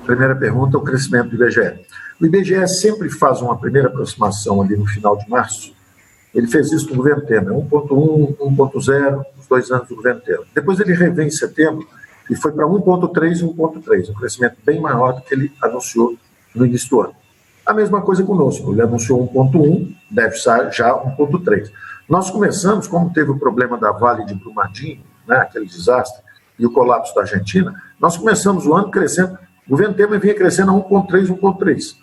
Primeira pergunta, o crescimento do IBGE. O IBGE sempre faz uma primeira aproximação ali no final de março. Ele fez isso no governo Temer, 1,1, 1,0, os 2 anos do governo Temer. Depois ele revém em setembro e foi para 1,3 e 1,3, um crescimento bem maior do que ele anunciou no início do ano. A mesma coisa conosco, ele anunciou 1,1, deve estar já 1,3. Nós começamos, como teve o problema da Vale de Brumadinho, né, aquele desastre, e o colapso da Argentina, nós começamos o ano crescendo, o governo Temer vinha crescendo a 1,3, 1,3.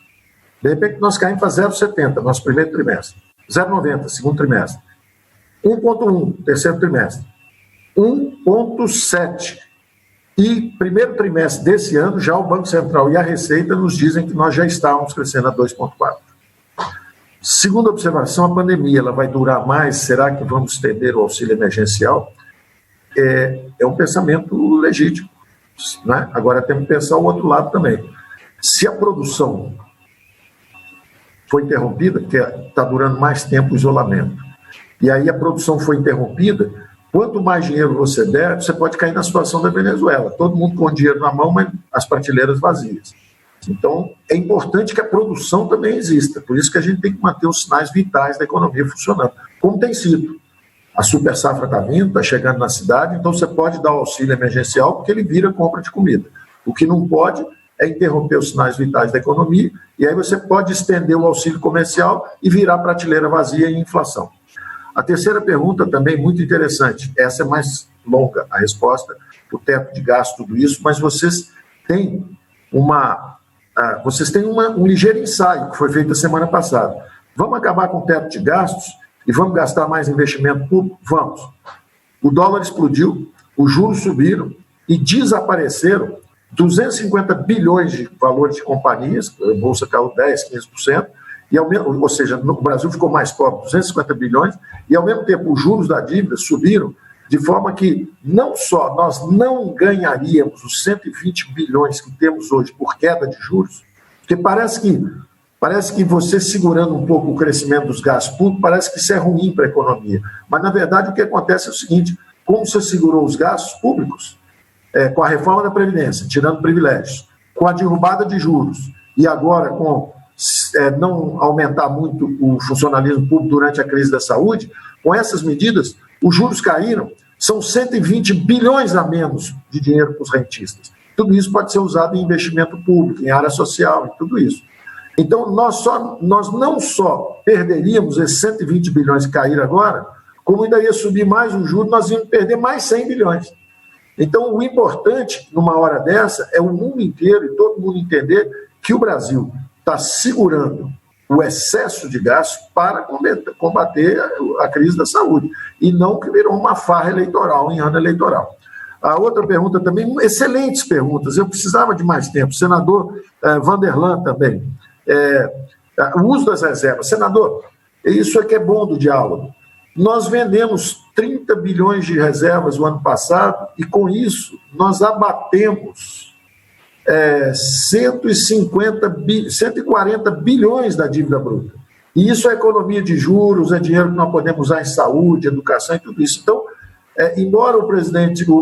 De repente nós caímos para 0,70, nosso primeiro trimestre. 0,90, segundo trimestre. 1,1, terceiro trimestre. 1,7. E primeiro trimestre desse ano, já o Banco Central e a Receita nos dizem que nós já estávamos crescendo a 2,4. Segunda observação, a pandemia ela vai durar mais? Será que vamos estender o auxílio emergencial? É um pensamento legítimo, né? Agora temos que pensar o outro lado também. Se a produção foi interrompida, porque está durando mais tempo o isolamento, e aí a produção foi interrompida, quanto mais dinheiro você der, você pode cair na situação da Venezuela. Todo mundo com dinheiro na mão, mas as prateleiras vazias. Então, é importante que a produção também exista. Por isso que a gente tem que manter os sinais vitais da economia funcionando, como tem sido. A super safra está vindo, está chegando na cidade, então você pode dar o auxílio emergencial porque ele vira compra de comida. O que não pode é interromper os sinais vitais da economia, e aí você pode estender o auxílio comercial e virar prateleira vazia e inflação. A terceira pergunta também muito interessante, essa é mais longa a resposta, o teto de gasto, tudo isso, mas vocês têm um ligeiro ensaio que foi feito a semana passada. Vamos acabar com o teto de gastos e vamos gastar mais investimento público? Vamos. O dólar explodiu, os juros subiram e desapareceram 250 bilhões de valores de companhias, a bolsa caiu 10%, 15%, ou seja, o Brasil ficou mais pobre, 250 bilhões, e ao mesmo tempo os juros da dívida subiram, de forma que não só nós não ganharíamos os 120 bilhões que temos hoje por queda de juros, porque parece que você segurando um pouco o crescimento dos gastos públicos, parece que isso é ruim para a economia. Mas, na verdade, o que acontece é o seguinte, como você segurou os gastos públicos, com a reforma da Previdência, tirando privilégios, com a derrubada de juros, e agora com não aumentar muito o funcionalismo público durante a crise da saúde, com essas medidas, os juros caíram, são 120 bilhões a menos de dinheiro para os rentistas. Tudo isso pode ser usado em investimento público, em área social, em tudo isso. Então, nós não só perderíamos esses 120 bilhões que caíram agora, como ainda ia subir mais o juro, nós íamos perder mais 100 bilhões. Então, o importante, numa hora dessa, é o mundo inteiro e todo mundo entender que o Brasil está segurando o excesso de gasto para combater a crise da saúde, e não que virou uma farra eleitoral em ano eleitoral. A outra pergunta também, excelentes perguntas, eu precisava de mais tempo. Senador Vanderlan também, o uso das reservas. Senador, isso é que é bom do diálogo. Nós vendemos 30 bilhões de reservas o ano passado e, com isso, nós abatemos 140 bilhões da dívida bruta. E isso é economia de juros, é dinheiro que nós podemos usar em saúde, educação e tudo isso. Então, embora o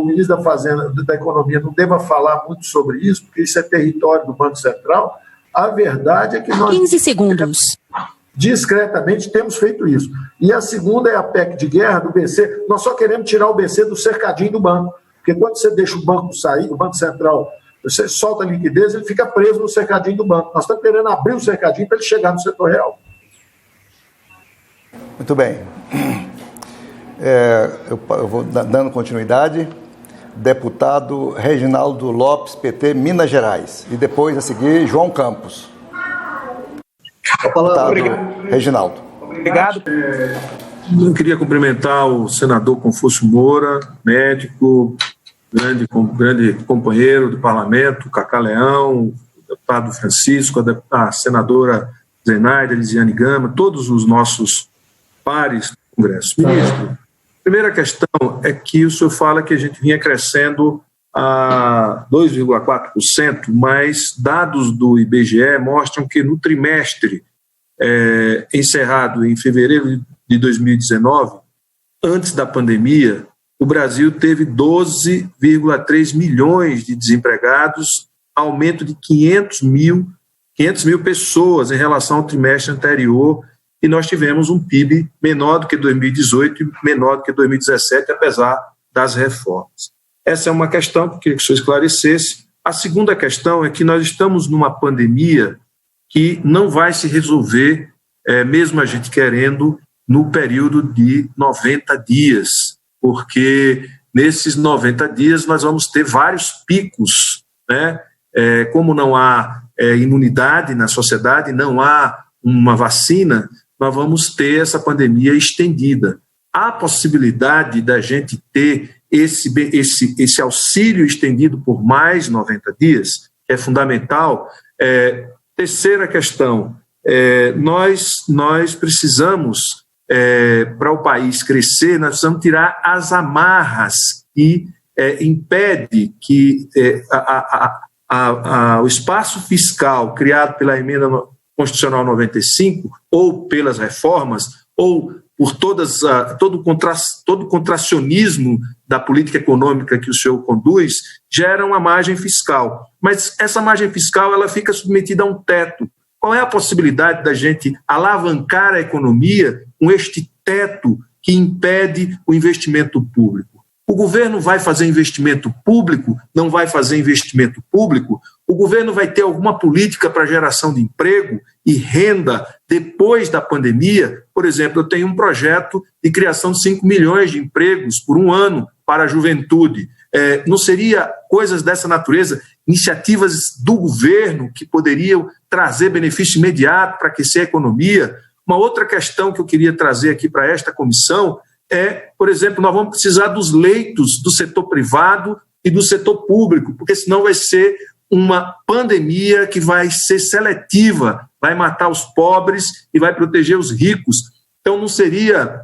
ministro da Fazenda, da Economia, não deva falar muito sobre isso, porque isso é território do Banco Central, a verdade é que nós... 15 segundos. Discretamente temos feito isso. E a segunda é a PEC de guerra do BC. Nós só queremos tirar o BC do cercadinho do banco. Porque quando você deixa o banco sair, o Banco Central, você solta a liquidez, ele fica preso no cercadinho do banco. Nós estamos querendo abrir o cercadinho para ele chegar no setor real. Muito bem. Eu vou dando continuidade. Deputado Reginaldo Lopes, PT, Minas Gerais. E depois, a seguir, João Campos. Obrigado. Reginaldo. Obrigado. Eu queria cumprimentar o senador Confúcio Moura, médico, grande companheiro do parlamento, Cacá Leão, o deputado Francisco, a senadora Zenaida, Elisiane Gama, todos os nossos pares do Congresso. Ministro, a primeira questão é que o senhor fala que a gente vinha crescendo a 2,4%, mas dados do IBGE mostram que no trimestre encerrado em fevereiro de 2019, antes da pandemia, o Brasil teve 12,3 milhões de desempregados, aumento de 500 mil pessoas em relação ao trimestre anterior, e nós tivemos um PIB menor do que 2018 e menor do que 2017, apesar das reformas. Essa é uma questão que eu queria que o senhor esclarecesse. A segunda questão é que nós estamos numa pandemia que não vai se resolver, mesmo a gente querendo, no período de 90 dias, porque nesses 90 dias nós vamos ter vários picos, né? Como não há imunidade na sociedade, não há uma vacina, nós vamos ter essa pandemia estendida. Há possibilidade da gente ter esse auxílio estendido por mais 90 dias, que é fundamental. Terceira questão, nós precisamos, para o país crescer, nós precisamos tirar as amarras que impede que o espaço fiscal criado pela emenda Constitucional 95, ou pelas reformas, ou por todo o contracionismo da política econômica que o senhor conduz, gera uma margem fiscal. Mas essa margem fiscal ela fica submetida a um teto. Qual é a possibilidade da gente alavancar a economia com este teto que impede o investimento público? O governo vai fazer investimento público? Não vai fazer investimento público? O governo vai ter alguma política para geração de emprego e renda depois da pandemia? Por exemplo, eu tenho um projeto de criação de 5 milhões de empregos por um ano para a juventude. Não seria coisas dessa natureza, iniciativas do governo que poderiam trazer benefício imediato para aquecer a economia? Uma outra questão que eu queria trazer aqui para esta comissão por exemplo, nós vamos precisar dos leitos do setor privado e do setor público, porque senão vai ser uma pandemia que vai ser seletiva, vai matar os pobres e vai proteger os ricos. Então, não seria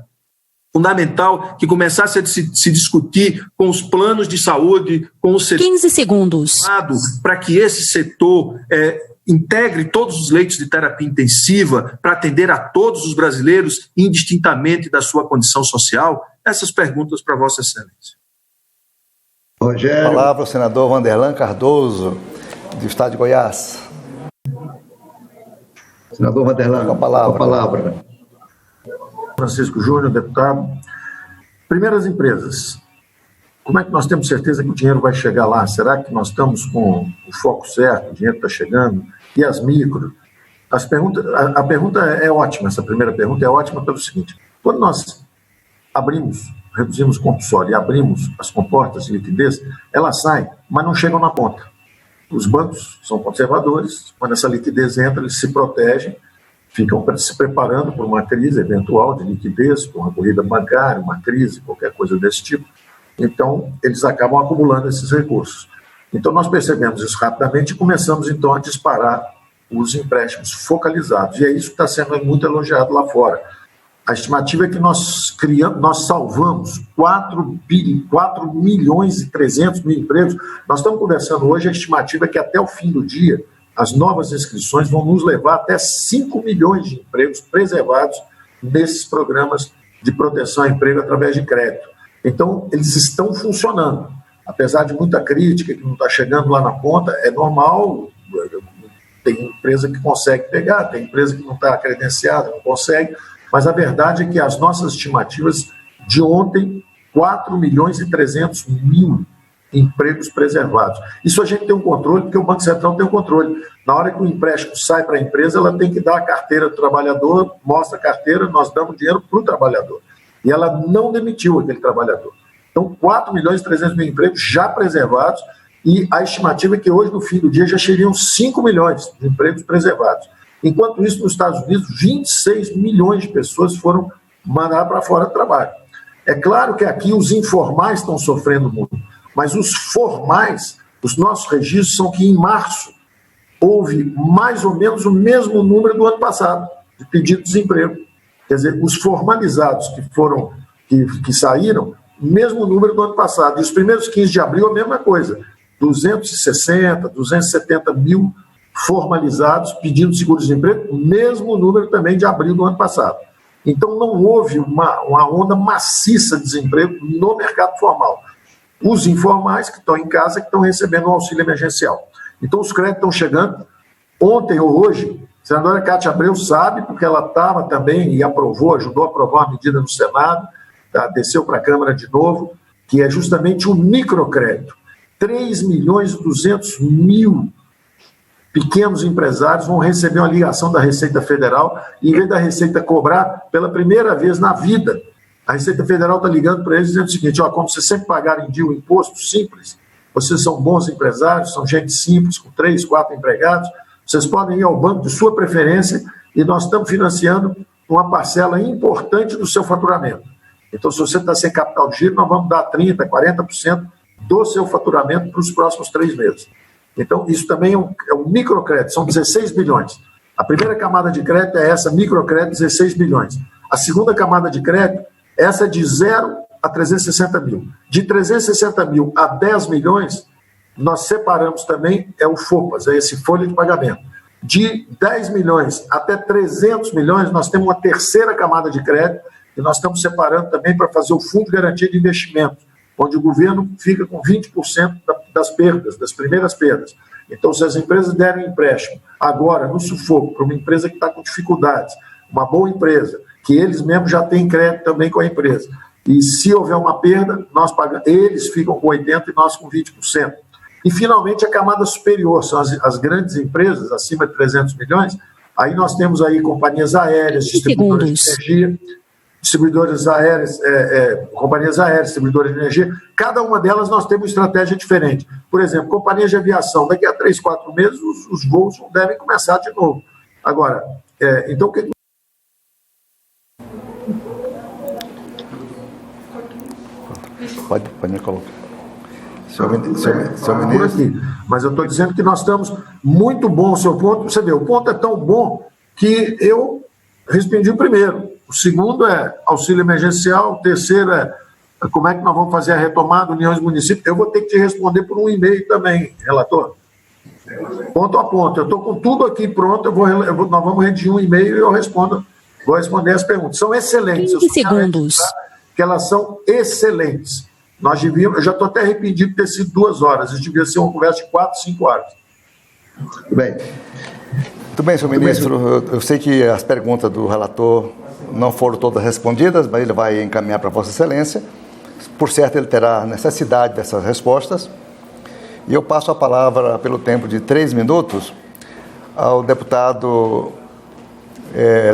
fundamental que começasse a se discutir com os planos de saúde, com o setor 15 segundos, para que esse setor integre todos os leitos de terapia intensiva para atender a todos os brasileiros, indistintamente da sua condição social? Essas perguntas para Vossa Excelência. Rogério. Palavra ao senador Vanderlan Cardoso, do Estado de Goiás. Senador Vanderlan, com a palavra. Francisco Júnior, deputado. Primeiras empresas. Como é que nós temos certeza que o dinheiro vai chegar lá? Será que nós estamos com o foco certo? O dinheiro está chegando? E as micro? A pergunta é ótima, essa primeira pergunta é ótima pelo seguinte: quando nós reduzimos o compulsório e abrimos as comportas de liquidez, elas saem, mas não chegam na ponta. Os bancos são conservadores, quando essa liquidez entra, eles se protegem, ficam se preparando por uma crise eventual de liquidez, por uma corrida bancária, uma crise, qualquer coisa desse tipo. Então, eles acabam acumulando esses recursos. Então, nós percebemos isso rapidamente e começamos, então, a disparar os empréstimos focalizados. E é isso que está sendo muito elogiado lá fora. A estimativa é que nós salvamos 4 milhões e 300 mil empregos. Nós estamos conversando hoje, a estimativa é que até o fim do dia, as novas inscrições vão nos levar até 5 milhões de empregos preservados nesses programas de proteção ao emprego através de crédito. Então, eles estão funcionando. Apesar de muita crítica que não está chegando lá na ponta, é normal, tem empresa que consegue pegar, tem empresa que não está credenciada, não consegue, mas a verdade é que as nossas estimativas de ontem, 4 milhões e 300 mil empregos preservados. Isso a gente tem um controle, porque o Banco Central tem um controle. Na hora que o empréstimo sai para a empresa, ela tem que dar a carteira do trabalhador, mostra a carteira, nós damos dinheiro para o trabalhador. E ela não demitiu aquele trabalhador. Então, 4 milhões e 300 mil empregos já preservados, e a estimativa é que hoje, no fim do dia, já chegariam 5 milhões de empregos preservados. Enquanto isso, nos Estados Unidos, 26 milhões de pessoas foram mandadas para fora do trabalho. É claro que aqui os informais estão sofrendo muito, mas os formais, os nossos registros são que em março houve mais ou menos o mesmo número do ano passado de pedido de desemprego. Quer dizer, os formalizados que saíram, mesmo número do ano passado. E os primeiros 15 de abril, a mesma coisa. 260, 270 mil formalizados pedindo seguro-desemprego, mesmo número também de abril do ano passado. Então, não houve uma onda maciça de desemprego no mercado formal. Os informais que estão em casa, que estão recebendo o auxílio emergencial. Então, os créditos estão chegando. Ontem ou hoje, a senadora Cátia Abreu sabe, porque ela estava também e aprovou, ajudou a aprovar uma medida no Senado, tá? Desceu para a Câmara de novo, que é justamente o microcrédito. 3.200.000 pequenos empresários vão receber uma ligação da Receita Federal, e em vez da Receita cobrar, pela primeira vez na vida, a Receita Federal está ligando para eles dizendo o seguinte: como vocês sempre pagaram em dia o imposto simples, vocês são bons empresários, são gente simples, com 3, 4 empregados, vocês podem ir ao banco de sua preferência e nós estamos financiando uma parcela importante do seu faturamento. Então, se você está sem capital de giro, nós vamos dar 30%, 40% do seu faturamento para os próximos 3 meses. Então, isso também é um microcrédito, são 16 bilhões. A primeira camada de crédito é essa, microcrédito, 16 bilhões. A segunda camada de crédito, essa é de 0 a 360 mil. De 360 mil a 10 milhões, nós separamos também, é o FOPAS, é esse folha de pagamento. De 10 milhões até 300 milhões, nós temos uma terceira camada de crédito, e nós estamos separando também para fazer o Fundo de Garantia de Investimento, onde o governo fica com 20% das perdas, das primeiras perdas. Então, se as empresas derem empréstimo agora, no sufoco, para uma empresa que está com dificuldades, uma boa empresa, que eles mesmos já têm crédito também com a empresa, e se houver uma perda, nós pagamos, eles ficam com 80% e nós com 20%. E, finalmente, a camada superior, são as grandes empresas, acima de 300 milhões, aí nós temos aí companhias aéreas, distribuidoras de energia, distribuidoras aéreas, companhias aéreas, distribuidoras de energia, cada uma delas nós temos uma estratégia diferente. Por exemplo, companhias de aviação, daqui a 3, 4 meses os voos devem começar de novo. Agora, então o que... Pode me colocar. Senhor ministro. Mas eu estou dizendo que nós estamos muito bom o seu ponto. Você vê, o ponto é tão bom que eu respondi o primeiro. O segundo é auxílio emergencial. O terceiro é como é que nós vamos fazer a retomada, uniões municípios. Eu vou ter que te responder por um e-mail também, relator. Ponto a ponto. Eu estou com tudo aqui pronto. Nós vamos redigir um e-mail e eu vou responder as perguntas. São excelentes. 15 segundos. Que elas são excelentes. Eu já estou até arrependido de ter sido 2 horas. Isso devia ser uma conversa de 4, 5 horas. Muito bem, senhor ministro. Eu sei que as perguntas do relator não foram todas respondidas, mas ele vai encaminhar para Vossa Excelência. Por certo, ele terá necessidade dessas respostas. E eu passo a palavra, pelo tempo de 3 minutos, ao deputado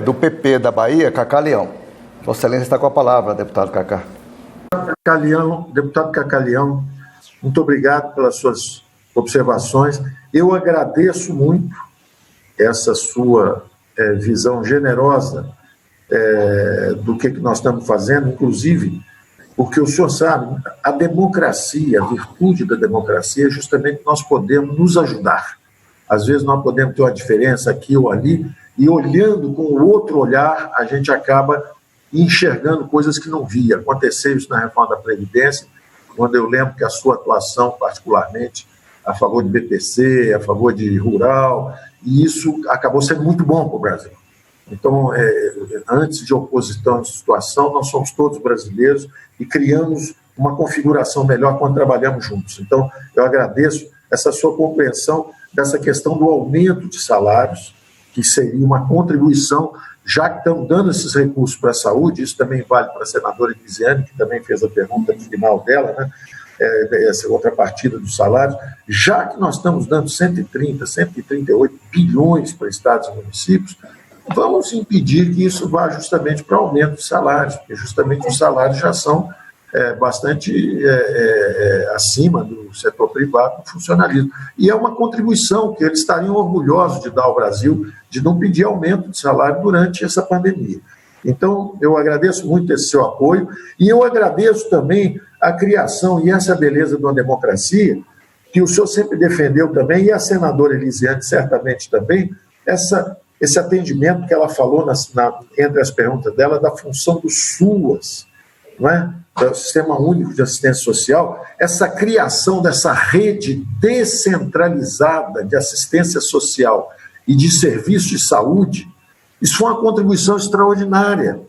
do PP da Bahia, Cacá Leão. Vossa Excelência está com a palavra, deputado Cacá. Deputado Cacá Leão, muito obrigado pelas suas observações. Eu agradeço muito essa sua visão generosa do que nós estamos fazendo, inclusive porque o senhor sabe, a democracia, a virtude da democracia é justamente nós podemos nos ajudar. Às vezes nós podemos ter uma diferença aqui ou ali, e olhando com o outro olhar, a gente acaba enxergando coisas que não via. Aconteceu isso na reforma da Previdência, quando eu lembro que a sua atuação, particularmente, a favor de BPC, a favor de rural, e isso acabou sendo muito bom para o Brasil. Então, antes de oposição de situação, nós somos todos brasileiros e criamos uma configuração melhor quando trabalhamos juntos. Então, eu agradeço essa sua compreensão dessa questão do aumento de salários, que seria uma contribuição, já que estamos dando esses recursos para a saúde. Isso também vale para a senadora Elisiane, que também fez a pergunta no final dela, né? Essa outra partida dos salários, já que nós estamos dando 138 bilhões para estados e municípios, vamos impedir que isso vá justamente para o aumento de salários, porque justamente os salários já são bastante acima do setor privado do funcionalismo. E é uma contribuição que eles estariam orgulhosos de dar ao Brasil, de não pedir aumento de salário durante essa pandemia. Então, eu agradeço muito esse seu apoio, e eu agradeço também a criação, e essa beleza de uma democracia, que o senhor sempre defendeu também, e a senadora Elisiane certamente também, esse atendimento que ela falou entre as perguntas dela, da função do SUAS, não é? Do Sistema Único de Assistência Social, essa criação dessa rede descentralizada de assistência social e de serviços de saúde, isso foi uma contribuição extraordinária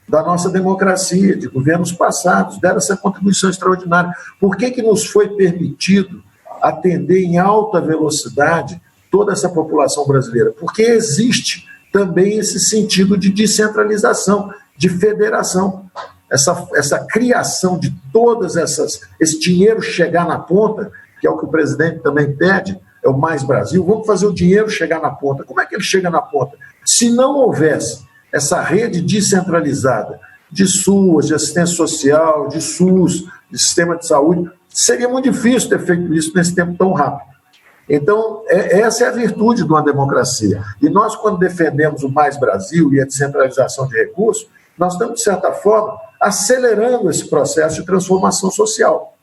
da nossa democracia, de governos passados, deram essa contribuição extraordinária. Por que nos foi permitido atender em alta velocidade toda essa população brasileira, porque existe também esse sentido de descentralização, de federação, essa criação de esse dinheiro chegar na ponta, que é o que o presidente também pede, é o Mais Brasil. Vamos fazer o dinheiro chegar na ponta. Como é que ele chega na ponta? Se não houvesse essa rede descentralizada de SUAS, de assistência social, de SUS, de sistema de saúde, seria muito difícil ter feito isso nesse tempo tão rápido. Então, essa é a virtude de uma democracia. E nós, quando defendemos o Mais Brasil e a descentralização de recursos, nós estamos, de certa forma, acelerando esse processo de transformação social.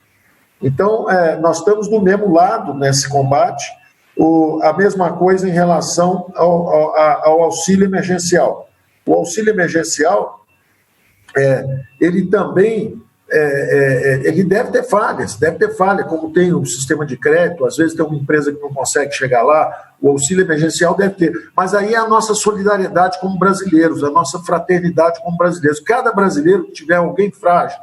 Então, nós estamos do mesmo lado nesse combate. A mesma coisa em relação ao auxílio emergencial. O auxílio emergencial, ele também ele deve ter falha, como tem um sistema de crédito, às vezes tem uma empresa que não consegue chegar lá, o auxílio emergencial deve ter. Mas aí é a nossa solidariedade como brasileiros, a nossa fraternidade como brasileiros. Cada brasileiro que tiver alguém frágil,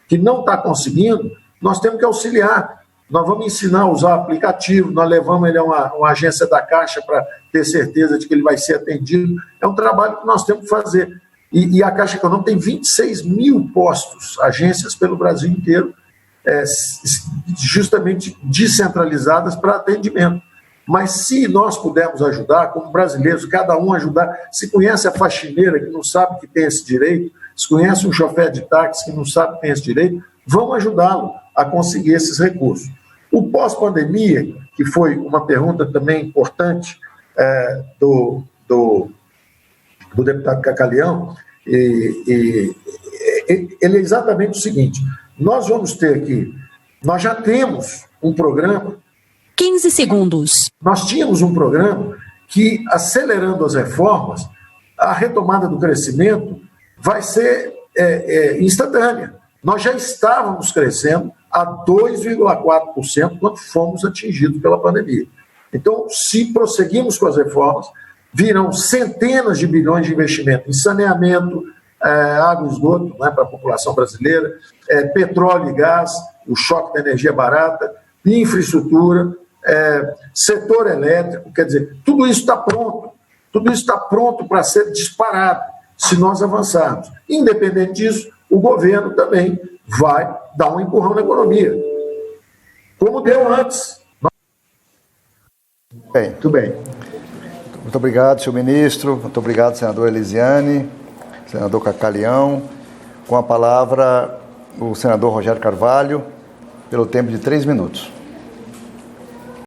que não está conseguindo, nós temos que auxiliar. Nós vamos ensinar a usar aplicativo, nós levamos ele a uma agência da Caixa para ter certeza de que ele vai ser atendido. É um trabalho que nós temos que fazer. E a Caixa Econômica tem 26 mil postos, agências pelo Brasil inteiro, justamente descentralizadas para atendimento. Mas se nós pudermos ajudar, como brasileiros, cada um ajudar, se conhece a faxineira que não sabe que tem esse direito, se conhece um chofer de táxi que não sabe que tem esse direito, vamos ajudá-lo a conseguir esses recursos. O pós-pandemia, que foi uma pergunta também importante do deputado Cacaleão, ele é exatamente o seguinte: nós vamos ter aqui, nós já temos um programa. 15 segundos. Nós tínhamos um programa que, acelerando as reformas, a retomada do crescimento vai ser instantânea. Nós já estávamos crescendo a 2,4% quando fomos atingidos pela pandemia. Então, se prosseguirmos com as reformas, virão centenas de bilhões de investimento em saneamento, água e esgoto, né, para a população brasileira, petróleo e gás, o choque da energia barata, infraestrutura, setor elétrico, quer dizer, tudo isso está pronto para ser disparado se nós avançarmos. Independente disso, o governo também vai dar um empurrão na economia, como deu antes. Bem, tudo bem. Muito obrigado, senhor ministro. Muito obrigado, senador Elisiane, senador Cacaleão. Com a palavra, o senador Rogério Carvalho, pelo tempo de 3 minutos.